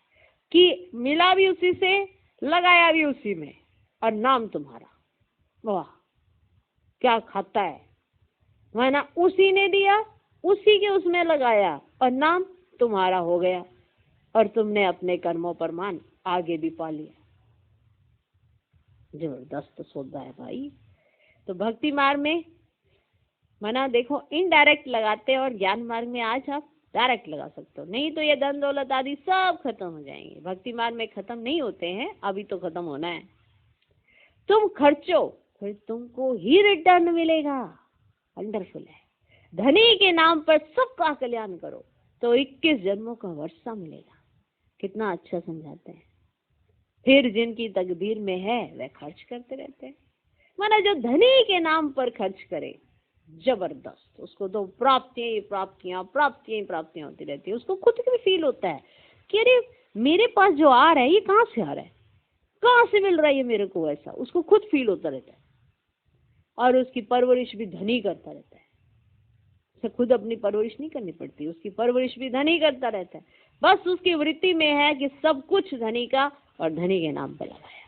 कि मिला भी उसी से, लगाया भी उसी में, और नाम तुम्हारा। वाह, क्या खाता है। माना उसी ने दिया, उसी के उसमें लगाया, और नाम तुम्हारा हो गया, और तुमने अपने कर्मों पर मान आगे भी पा लिया। जबरदस्त सौदा है भाई। तो भक्ति मार्ग में मना देखो इनडायरेक्ट लगाते हैं, और ज्ञान मार्ग में आज आप डायरेक्ट लगा सकते हो, नहीं तो ये धन दौलत आदि सब खत्म हो जाएंगे। भक्ति मार्ग में खत्म नहीं होते हैं, अभी तो खत्म होना है। तुम खर्चो, फिर तुमको ही रिटर्न मिलेगा। वंडरफुल है। धनी के नाम पर सबका कल्याण करो तो 21 जन्मों का वर्षा मिलेगा। कितना अच्छा समझाते हैं। फिर जिनकी तकदीर में है वह खर्च करते रहते हैं। माना जो धनी के नाम पर खर्च करे, जबरदस्त, उसको तो प्राप्तियां प्राप्तियां प्राप्तियां प्राप्तियां होती रहती है। उसको खुद भी फील होता है कि अरे मेरे पास जो आ रहा है ये कहाँ से आ रहा है, कहाँ से मिल रहा है ये मेरे को, ऐसा उसको खुद फील होता रहता है। और उसकी परवरिश भी धनी करता रहता है। उसे खुद अपनी परवरिश नहीं करनी पड़ती, उसकी परवरिश भी धनी करता रहता है। बस उसकी वृत्ति में है कि सब कुछ धनी का और धनी के नाम पे लगाया।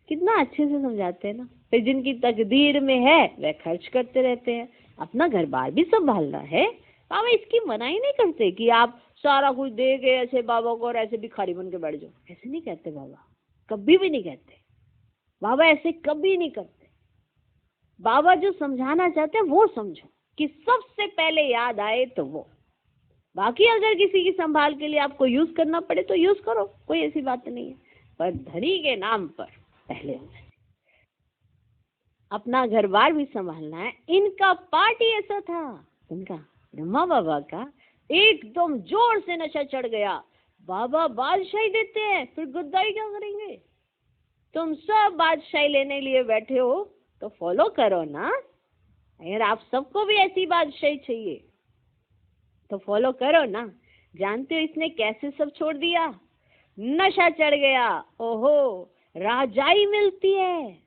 कितना अच्छे से समझाते हैं ना। फिर जिनकी तकदीर में है वह खर्च करते रहते हैं। अपना घर बार भी संभालना है। बाबा इसकी मनाही नहीं करते कि आप सारा कुछ दे के ऐसे बाबा को और ऐसे भिखारी बन के बैठ जाओ, ऐसे नहीं कहते बाबा, कभी भी नहीं कहते बाबा, ऐसे कभी नहीं करते। बाबा जो समझाना चाहते हैं वो समझो कि सबसे पहले याद आए तो वो। बाकी अगर किसी की संभाल के लिए आपको यूज करना पड़े तो यूज करो, कोई ऐसी बात नहीं है, पर धनी के नाम पर पहले होना है। अपना घर बार भी संभालना है। इनका पार्टी ऐसा था, इनका ब्रह्मा बाबा का एकदम जोर से नशा चढ़ गया। बाबा बादशाही देते हैं, फिर गद्दारी क्या करेंगे। तुम सब बादशाही लेने लिए बैठे हो तो फॉलो करो ना। अगर आप सबको भी ऐसी बादशाही चाहिए तो फॉलो करो ना। जानते हो इसने कैसे सब छोड़ दिया, नशा चढ़ गया। ओहो, राजाई मिलती है,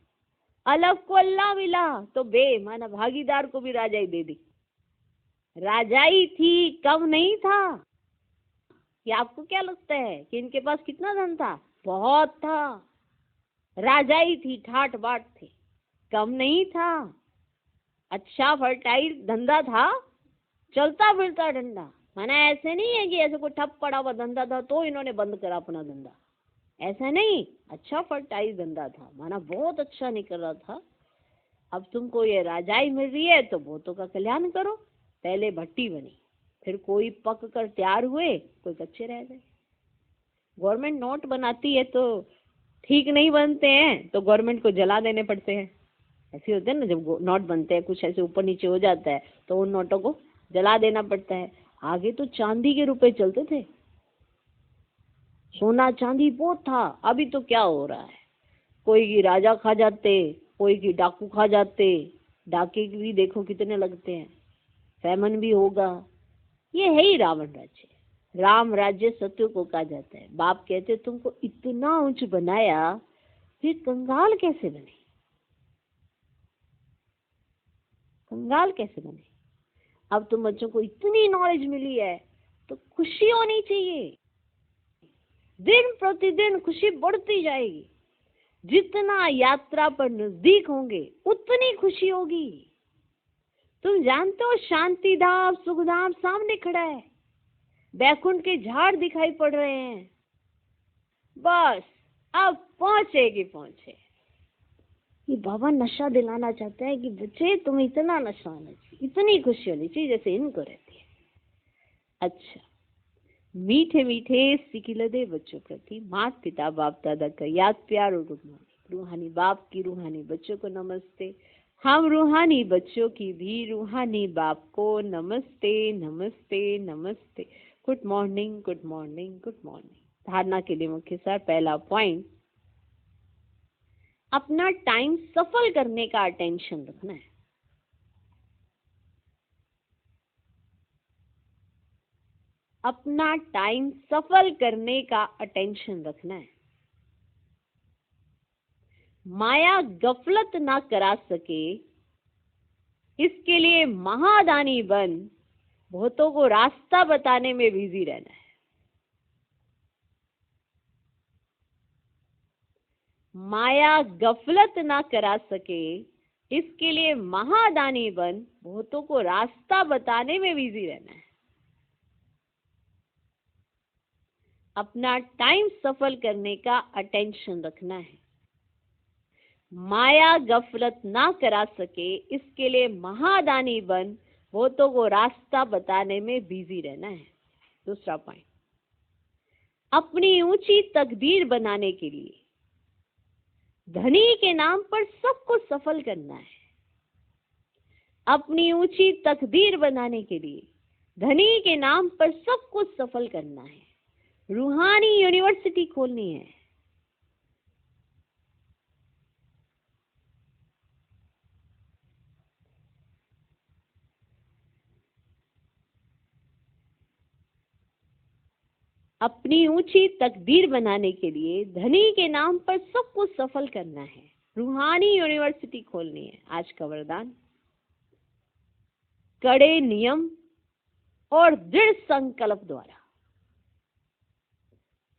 अलग को अल्लाह मिला तो माना भागीदार को भी राजाई दे दी। राजाई थी, कम नहीं था। ये आपको क्या लगता है कि इनके पास कितना धन था? बहुत था। राजाई थी, ठाट बाट थे, कम नहीं था। अच्छा फर्टाइल धंधा था, चलता फिरता धंधा। माना ऐसे नहीं है कि ऐसे कोई ठप पड़ा हुआ धंधा था तो इन्होंने बंद करा अपना धंधा, ऐसा नहीं। अच्छा फर्टाइल धंधा था, माना बहुत अच्छा निकल रहा था। अब तुमको ये राजाई मिल रही है तो बहुतों का कल्याण करो। पहले भट्टी बनी, फिर कोई पक कर तैयार हुए, कोई कच्चे रह गए। गवर्नमेंट नोट बनाती है तो ठीक नहीं बनते हैं तो गवर्नमेंट को जला देने पड़ते हैं। ऐसे होते हैं ना, जब नोट बनते हैं कुछ ऐसे ऊपर नीचे हो जाता है तो उन नोटों को जला देना पड़ता है। आगे तो चांदी के रुपए चलते थे, सोना चांदी बहुत था। अभी तो क्या हो रहा है, कोई की राजा खा जाते, कोई की डाकू खा जाते। डाके भी देखो कितने लगते हैं, फैमन भी होगा। ये है ही रावण राज्य। राम राज्य सत्य को कहा जाता है। बाप कहते तुमको इतना ऊंच बनाया, फिर कंगाल कैसे बने, कंगाल कैसे बने। अब तुम बच्चों को इतनी नॉलेज मिली है तो खुशी होनी चाहिए। दिन प्रतिदिन खुशी बढ़ती जाएगी। जितना यात्रा पर नजदीक होंगे उतनी खुशी होगी। तुम जानते हो शांति धाम सुख धाम सामने खड़ा है, बैकुंठ के झाड़ दिखाई पड़ रहे हैं। बस अब पहुंचे कि पहुंचे। ये बाबा नशा दिलाना चाहते हैं कि बच्चे तुम्हें इतना नशा होना चाहिए, इतनी खुशी होनी चाहिए जैसे इनको रहती है। अच्छा, मीठे मीठे सिकिलदे बच्चों प्रति माता पिता बाप दादा का याद प्यार और गुड मॉर्निंग। रूहानी बाप की रूहानी बच्चों को नमस्ते। हम रूहानी बच्चों की भी रूहानी बाप को नमस्ते नमस्ते नमस्ते। Good morning good morning good morning. धारणा के लिए मुख्य सार। पहला पॉइंट, अपना टाइम सफल करने का अटेंशन रखना है। अपना टाइम सफल करने का अटेंशन रखना है। माया गफलत ना करा सके, इसके लिए महादानी बन बहुतों को रास्ता बताने में बिजी रहना है। माया गफलत ना करा सके, इसके लिए महादानी बन बहुतों को रास्ता बताने में बिजी रहना है। अपना टाइम सफल करने का अटेंशन रखना है। माया गफलत ना करा सके, इसके लिए महादानी बन बहुतों को रास्ता बताने में बिजी रहना है। दूसरा पॉइंट, अपनी ऊंची तकदीर बनाने के लिए धनी के नाम पर सबको सफल करना है। अपनी ऊंची तकदीर बनाने के लिए धनी के नाम पर सबको सफल करना है। रूहानी यूनिवर्सिटी खोलनी है। अपनी ऊंची तकदीर बनाने के लिए धनी के नाम पर सबको सफल करना है। रूहानी यूनिवर्सिटी खोलनी है। आज का वरदान, कड़े नियम और दृढ़ संकल्प द्वारा,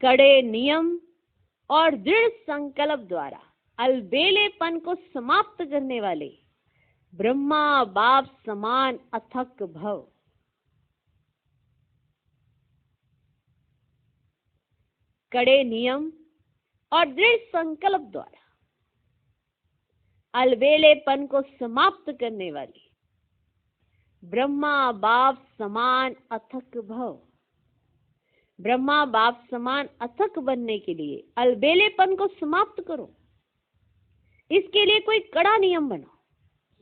कड़े नियम और दृढ़ संकल्प द्वारा अलबेलेपन को समाप्त करने वाले ब्रह्मा बाप समान अथक भव, कड़े नियम और दृढ़ संकल्प द्वारा अलबेलेपन को समाप्त करने वाली ब्रह्मा बाप समान अथक भव। ब्रह्मा बाप समान अथक बनने के लिए अलबेलेपन को समाप्त करो। इसके लिए कोई कड़ा नियम बनाओ।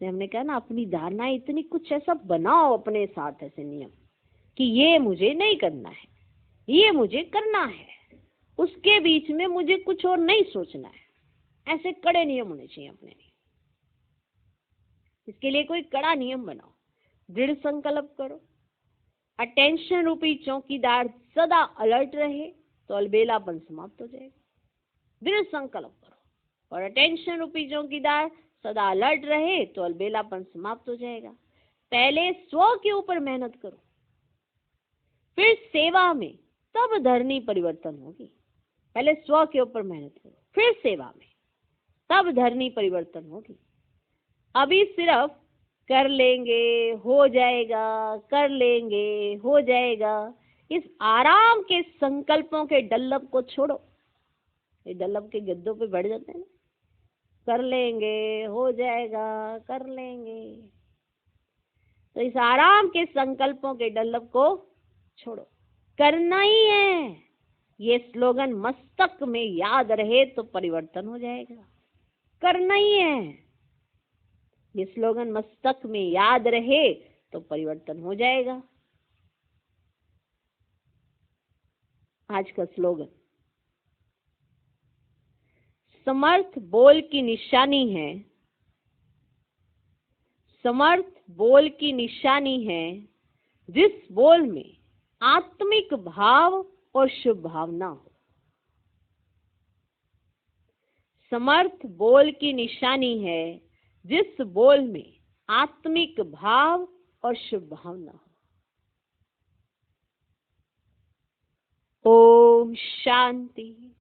जैसे हमने कहा ना, अपनी धारणा इतनी कुछ ऐसा बनाओ अपने साथ, ऐसे नियम कि ये मुझे नहीं करना है, ये मुझे करना है, उसके बीच में मुझे कुछ और नहीं सोचना है। ऐसे कड़े नियम होने चाहिए अपने लिए। इसके लिए कोई कड़ा नियम बनाओ। दृढ़ संकल्प करो। अटेंशन रूपी चौकीदार सदा अलर्ट रहे तो अलबेलापन समाप्त हो जाएगा। दृढ़ संकल्प करो और अटेंशन रूपी चौकीदार सदा अलर्ट रहे तो अलबेलापन समाप्त हो जाएगा। पहले स्व के ऊपर मेहनत करो, फिर सेवा में, तब धरनी परिवर्तन होगी। पहले स्व के ऊपर मेहनत करो, फिर सेवा में, तब धरनी परिवर्तन होगी। अभी सिर्फ कर लेंगे हो जाएगा, कर लेंगे हो जाएगा, इस आराम के संकल्पों के डल्लब को छोड़ो। ये डल्लब के गद्दों पे बैठ जाते हैं ना, कर लेंगे हो जाएगा, कर लेंगे। तो इस आराम के संकल्पों के डल्लब को छोड़ो, करना ही है। ये स्लोगन मस्तक में याद रहे तो परिवर्तन हो जाएगा। करना ही है। ये स्लोगन मस्तक में याद रहे तो परिवर्तन हो जाएगा। आज का स्लोगन, समर्थ बोल की निशानी है, समर्थ बोल की निशानी है, जिस बोल में आत्मिक भाव और शुभ भावना हो। समर्थ बोल की निशानी है, जिस बोल में आत्मिक भाव और शुभ भावना हो। ओम शांति।